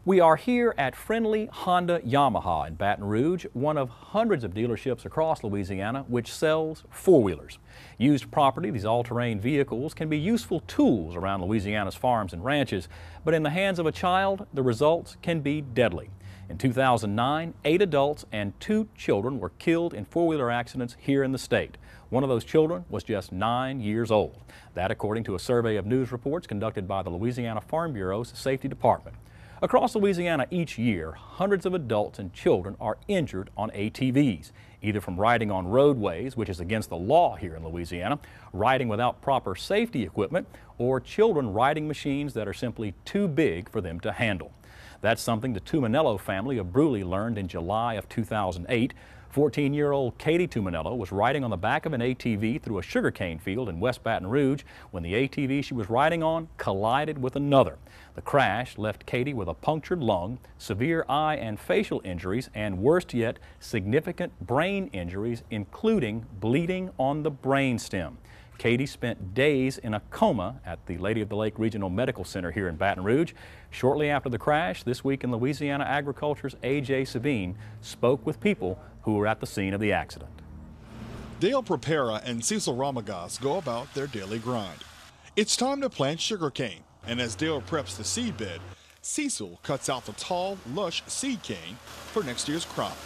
We are here at Friendly Honda Yamaha in Baton Rouge, one of hundreds of dealerships across Louisiana which sells four-wheelers. Used property, these all-terrain vehicles can be useful tools around Louisiana's farms and ranches, but in the hands of a child, the results can be deadly. In 2009, 8 adults and 2 children were killed in four-wheeler accidents here in the state. One of those children was just 9 years old. That according to a survey of news reports conducted by the Louisiana Farm Bureau's Safety Department. Across Louisiana each year, hundreds of adults and children are injured on ATVs, either from riding on roadways, which is against the law here in Louisiana, riding without proper safety equipment, or children riding machines that are simply too big for them to handle. That's something the Tuminello family of Bruley learned in July of 2008. 14-year-old Katie Tuminello was riding on the back of an ATV through a sugarcane field in West Baton Rouge when the ATV she was riding on collided with another. The crash left Katie with a punctured lung, severe eye and facial injuries, and worst yet, significant brain injuries, including bleeding on the brainstem. Katie spent days in a coma at the Lady of the Lake Regional Medical Center here in Baton Rouge. Shortly after the crash, This Week in Louisiana Agriculture's A.J. Sabine spoke with people who were at the scene of the accident. Dale Prepera and Cecil Ramagas go about their daily grind. It's time to plant sugarcane, and as Dale preps the seedbed, Cecil cuts out the tall, lush seed cane for next year's crop.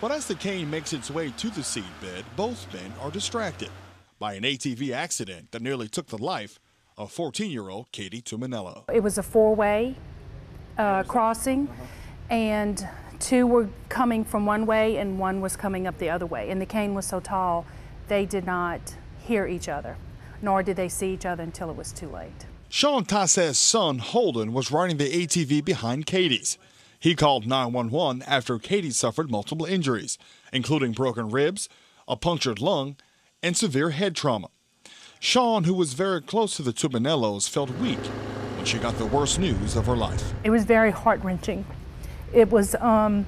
But as the cane makes its way to the seedbed, both men are distracted by an ATV accident that nearly took the life of 14-year-old Katie Tuminello. It was a four-way crossing, and 2 were coming from one way and 1 was coming up the other way. And the cane was so tall, they did not hear each other, nor did they see each other until it was too late. Sean Tassez's son, Holden, was riding the ATV behind Katie's. He called 911 after Katie suffered multiple injuries, including broken ribs, a punctured lung, and severe head trauma. Sean, who was very close to the Tuminellos, felt weak when she got the worst news of her life. It was very heart-wrenching. It was, I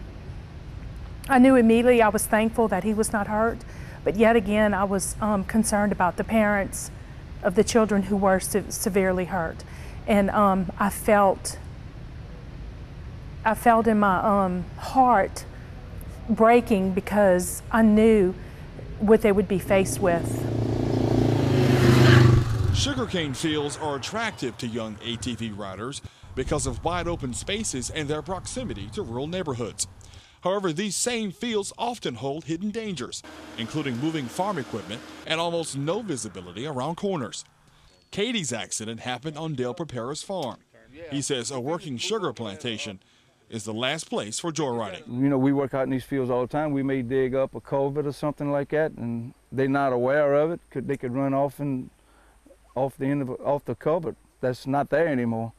knew immediately I was thankful that he was not hurt, but yet again I was concerned about the parents of the children who were severely hurt. And I felt in my heart breaking because I knew what they would be faced with. Sugarcane fields are attractive to young ATV riders because of wide open spaces and their proximity to rural neighborhoods. However, these same fields often hold hidden dangers, including moving farm equipment and almost no visibility around corners. Katie's accident happened on Dale Prepera's farm. He says a working sugar plantation is the last place for joyriding. You know, we work out in these fields all the time. We may dig up a culvert or something like that, and they're not aware of it. They could run off the culvert that's not there anymore,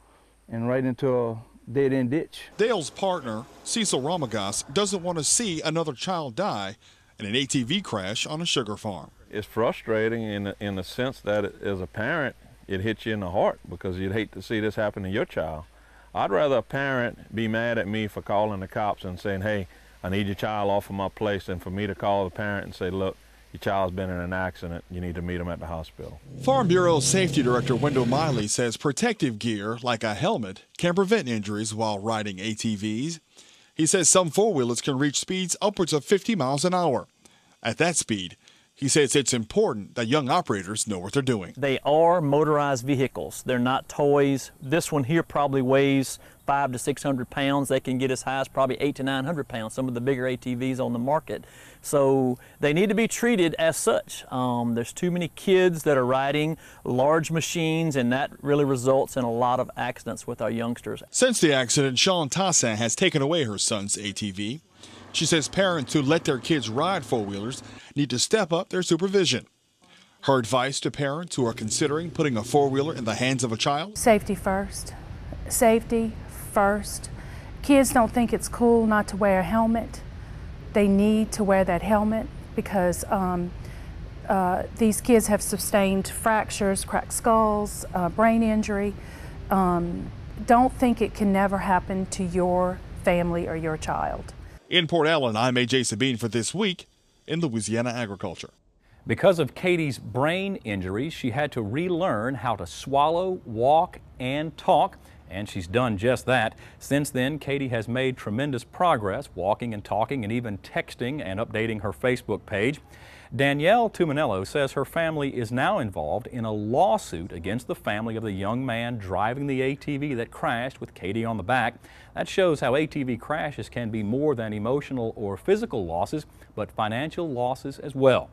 and right into a dead-end ditch. Dale's partner, Cecil Ramagas, doesn't want to see another child die in an ATV crash on a sugar farm. It's frustrating in the sense that as a parent, it hits you in the heart because you'd hate to see this happen to your child. I'd rather a parent be mad at me for calling the cops and saying, hey, I need your child off of my place, than for me to call the parent and say, look, your child's been in an accident, you need to meet them at the hospital. Farm Bureau Safety Director Wendell Miley says protective gear, like a helmet, can prevent injuries while riding ATVs. He says some four-wheelers can reach speeds upwards of 50 miles an hour. At that speed, he says it's important that young operators know what they're doing. They are motorized vehicles. They're not toys. This one here probably weighs 500 to 600 pounds. They can get as high as probably 800 to 900 pounds, some of the bigger ATVs on the market. So they need to be treated as such. There's too many kids that are riding large machines, and that really results in a lot of accidents with our youngsters. Since the accident, Sean Tassin has taken away her son's ATV. She says parents who let their kids ride four-wheelers need to step up their supervision. Her advice to parents who are considering putting a four-wheeler in the hands of a child? Safety first. Safety first. Kids don't think it's cool not to wear a helmet. They need to wear that helmet because these kids have sustained fractures, cracked skulls, brain injury. Don't think it can never happen to your family or your child. In Port Allen, I'm A.J. Sabine for This Week in Louisiana Agriculture. Because of Katie's brain injuries, she had to relearn how to swallow, walk, and talk. And she's done just that. Since then, Katie has made tremendous progress, walking and talking and even texting and updating her Facebook page. Danielle Tuminello says her family is now involved in a lawsuit against the family of the young man driving the ATV that crashed with Katie on the back. That shows how ATV crashes can be more than emotional or physical losses, but financial losses as well.